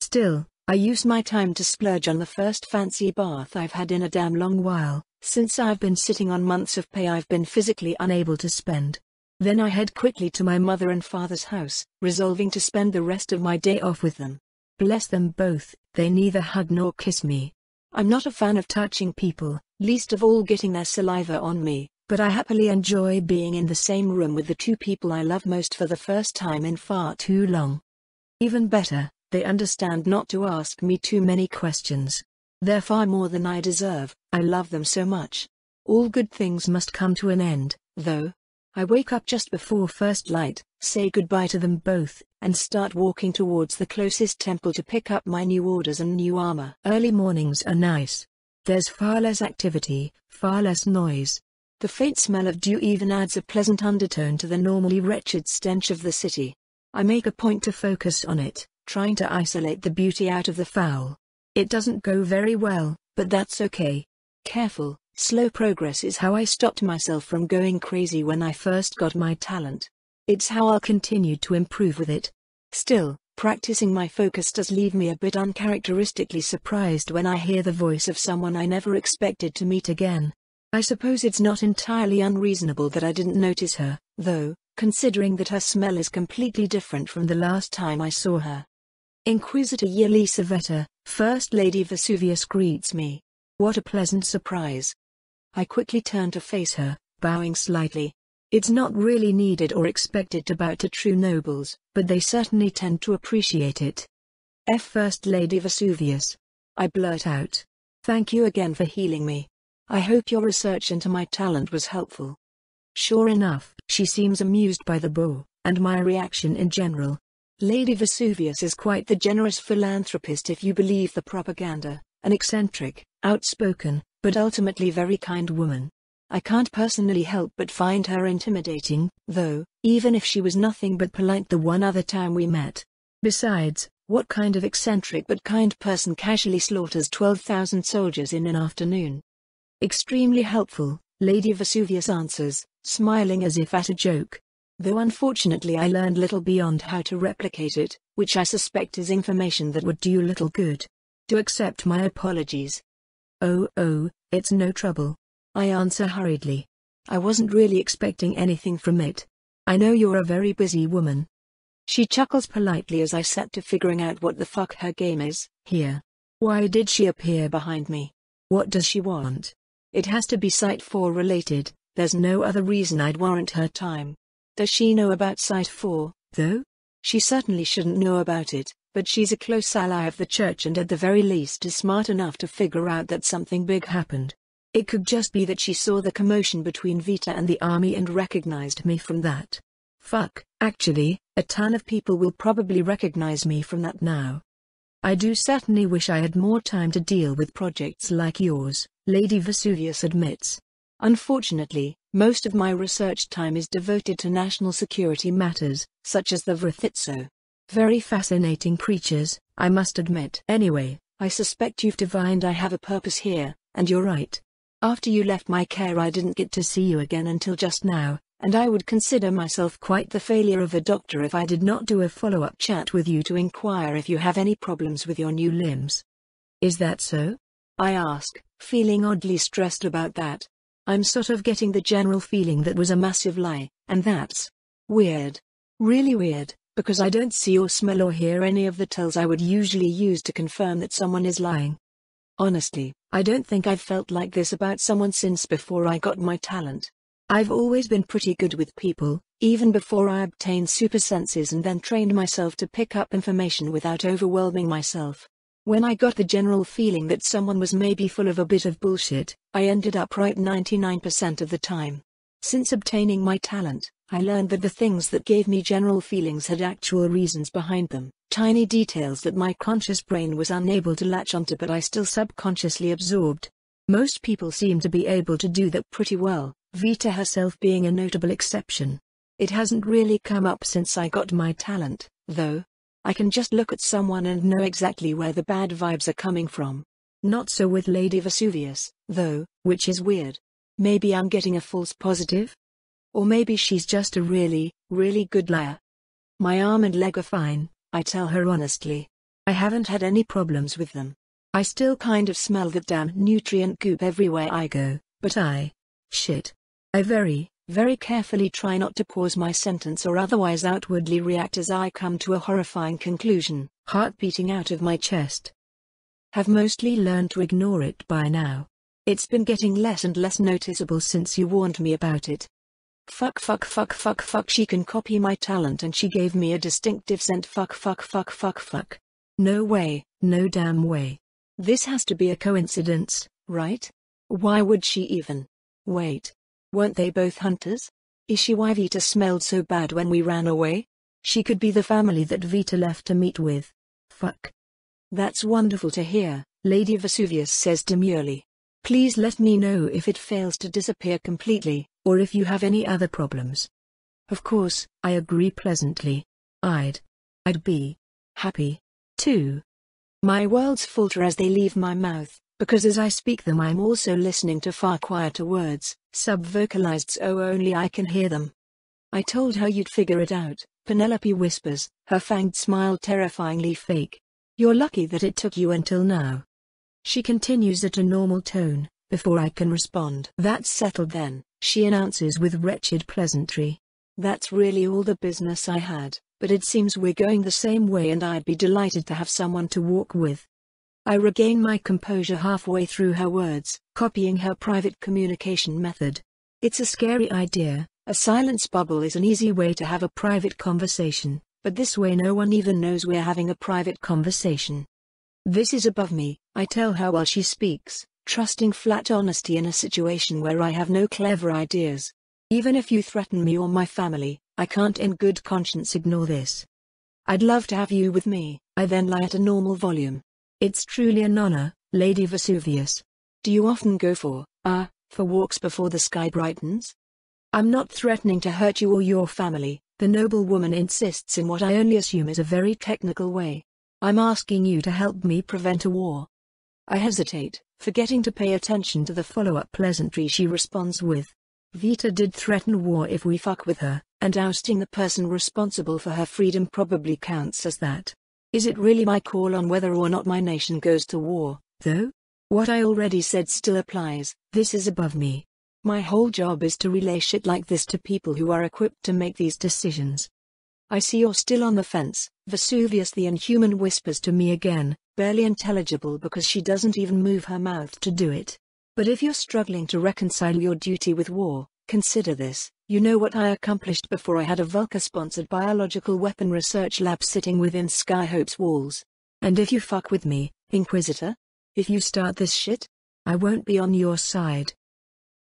Still, I use my time to splurge on the first fancy bath I've had in a damn long while, since I've been sitting on months of pay I've been physically unable to spend. Then I head quickly to my mother and father's house, resolving to spend the rest of my day off with them. Bless them both, they neither hug nor kiss me. I'm not a fan of touching people, least of all getting their saliva on me, but I happily enjoy being in the same room with the two people I love most for the first time in far too long. Even better, they understand not to ask me too many questions. They're far more than I deserve, I love them so much. All good things must come to an end, though. I wake up just before first light, say goodbye to them both, and start walking towards the closest temple to pick up my new orders and new armor. Early mornings are nice. There's far less activity, far less noise. The faint smell of dew even adds a pleasant undertone to the normally wretched stench of the city. I make a point to focus on it, trying to isolate the beauty out of the foul. It doesn't go very well, but that's okay. Careful, slow progress is how I stopped myself from going crazy when I first got my talent. It's how I'll continue to improve with it. Still, practicing my focus does leave me a bit uncharacteristically surprised when I hear the voice of someone I never expected to meet again. I suppose it's not entirely unreasonable that I didn't notice her, though, considering that her smell is completely different from the last time I saw her. Inquisitor Yelisaveta, First Lady Vesuvius greets me. What a pleasant surprise. I quickly turn to face her, bowing slightly. It's not really needed or expected to bow to true nobles, but they certainly tend to appreciate it. First Lady Vesuvius. I blurt out. Thank you again for healing me. I hope your research into my talent was helpful. Sure enough, she seems amused by the bore, and my reaction in general. Lady Vesuvius is quite the generous philanthropist if you believe the propaganda, an eccentric, outspoken, but ultimately very kind woman. I can't personally help but find her intimidating, though, even if she was nothing but polite the one other time we met. Besides, what kind of eccentric but kind person casually slaughters 12,000 soldiers in an afternoon? Extremely helpful, Lady Vesuvius answers, smiling as if at a joke. Though unfortunately I learned little beyond how to replicate it, which I suspect is information that would do little good. Do accept my apologies. Oh, it's no trouble. I answer hurriedly. I wasn't really expecting anything from it. I know you're a very busy woman. She chuckles politely as I set to figuring out what the fuck her game is, here. Why did she appear behind me? What does she want? It has to be Site 4 related, there's no other reason I'd warrant her time. Does she know about Site 4, though? She certainly shouldn't know about it, but she's a close ally of the church and at the very least is smart enough to figure out that something big happened. It could just be that she saw the commotion between Vita and the army and recognized me from that. Fuck, actually, a ton of people will probably recognize me from that now. I do certainly wish I had more time to deal with projects like yours, Lady Vesuvius admits. Unfortunately, most of my research time is devoted to national security matters, such as the Vrithitso. Very fascinating creatures, I must admit. Anyway, I suspect you've divined I have a purpose here, and you're right. After you left my care I didn't get to see you again until just now, and I would consider myself quite the failure of a doctor if I did not do a follow-up chat with you to inquire if you have any problems with your new limbs. Is that so? I ask, feeling oddly stressed about that. I'm sort of getting the general feeling that was a massive lie, and that's weird. Really weird, because I don't see or smell or hear any of the tells I would usually use to confirm that someone is lying. Honestly, I don't think I've felt like this about someone since before I got my talent. I've always been pretty good with people, even before I obtained super senses and then trained myself to pick up information without overwhelming myself. When I got the general feeling that someone was maybe full of a bit of bullshit, I ended up right 99% of the time. Since obtaining my talent, I learned that the things that gave me general feelings had actual reasons behind them, tiny details that my conscious brain was unable to latch onto but I still subconsciously absorbed. Most people seem to be able to do that pretty well, Vita herself being a notable exception. It hasn't really come up since I got my talent, though. I can just look at someone and know exactly where the bad vibes are coming from. Not so with Lady Vesuvius, though, which is weird. Maybe I'm getting a false positive? Or maybe she's just a really, really good liar. My arm and leg are fine, I tell her honestly. I haven't had any problems with them. I still kind of smell that damn nutrient goop everywhere I go, but I very, very carefully try not to pause my sentence or otherwise outwardly react as I come to a horrifying conclusion, heart beating out of my chest. Have mostly learned to ignore it by now. It's been getting less and less noticeable since you warned me about it. Fuck, she can copy my talent and she gave me a distinctive scent. Fuck. No way, no damn way. This has to be a coincidence, right? Why would she even? Wait. Weren't they both hunters? Is she why Vita smelled so bad when we ran away? She could be the family that Vita left to meet with. Fuck. That's wonderful to hear, Lady Vesuvius says demurely. Please let me know if it fails to disappear completely, or if you have any other problems. Of course, I agree pleasantly. I'd be happy too. My words falter as they leave my mouth, because as I speak them I'm also listening to far quieter words, sub-vocalized so only I can hear them. I told her you'd figure it out, Penelope whispers, her fanged smile terrifyingly fake. You're lucky that it took you until now. She continues at a normal tone, before I can respond. That's settled then, she announces with wretched pleasantry. That's really all the business I had, but it seems we're going the same way and I'd be delighted to have someone to walk with. I regain my composure halfway through her words, copying her private communication method. It's a scary idea. A silence bubble is an easy way to have a private conversation, but this way no one even knows we're having a private conversation. This is above me, I tell her while she speaks, trusting flat honesty in a situation where I have no clever ideas. Even if you threaten me or my family, I can't in good conscience ignore this. I'd love to have you with me, I then lie at a normal volume. It's truly an honor, Lady Vesuvius. Do you often go for walks before the sky brightens? I'm not threatening to hurt you or your family, the noblewoman insists in what I only assume is a very technical way. I'm asking you to help me prevent a war. I hesitate, forgetting to pay attention to the follow-up pleasantry she responds with. Vita did threaten war if we fuck with her, and ousting the person responsible for her freedom probably counts as that. Is it really my call on whether or not my nation goes to war, though? What I already said still applies, this is above me. My whole job is to relay shit like this to people who are equipped to make these decisions. I see you're still on the fence, Vesuvius the Inhuman whispers to me again, barely intelligible because she doesn't even move her mouth to do it. But if you're struggling to reconcile your duty with war, consider this. You know what I accomplished before I had a Vulca-sponsored biological weapon research lab sitting within Skyhope's walls. And if you fuck with me, Inquisitor? If you start this shit, I won't be on your side.